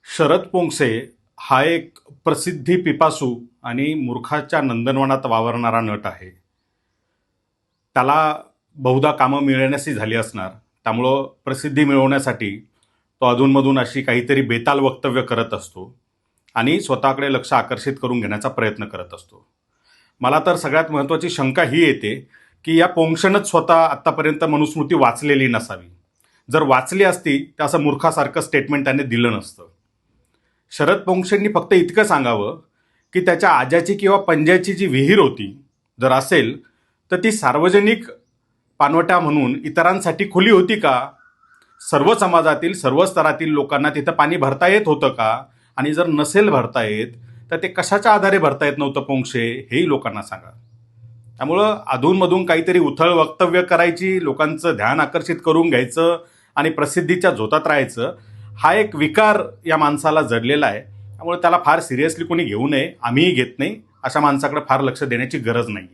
शरद पोंक्षे हा एक प्रसिद्धी पिपासू आणि मूर्खाच्या नंदनवनात वावरणारा नट आहे. त्याला बहुधा कामं मिळण्याची झाली असणार. त्यामुळं प्रसिद्धी मिळवण्यासाठी तो अधूनमधून अशी काहीतरी बेताल वक्तव्य करत असतो आणि स्वतःकडे लक्ष आकर्षित करून घेण्याचा प्रयत्न करत असतो. मला तर सगळ्यात महत्त्वाची शंका ही येते की या पोंक्षेनंच स्वतः आत्तापर्यंत मनुस्मृती वाचलेली नसावी. जर वाचली असती तर असं मूर्खासारखं स्टेटमेंट त्याने दिलं नसतं. शरद पोंक्षेंनी फक्त इतकं सांगावं की त्याच्या आज्याची किंवा पंजाची जी विहीर होती जर असेल तर ती सार्वजनिक पाणवठा म्हणून इतरांसाठी खुली होती का, सर्व समाजातील सर्व स्तरातील लोकांना तिथं पाणी भरता येत होतं का, आणि जर नसेल भरता येत तर ते कशाच्या आधारे भरता येत नव्हतं पोंक्षे, हेही लोकांना सांगा. त्यामुळं अधूनमधून काहीतरी उथळ वक्तव्य करायची, लोकांचं ध्यान आकर्षित करून घ्यायचं आणि प्रसिद्धीच्या झोतात राहायचं, हा एक विकार या माणसाला जडलेला आहे. त्यामुळे त्याला फार सिरियसली कोणी घेऊ नये. आम्हीही घेत नाही. अशा माणसाकडे फार लक्ष देण्याची गरज नाही आहे.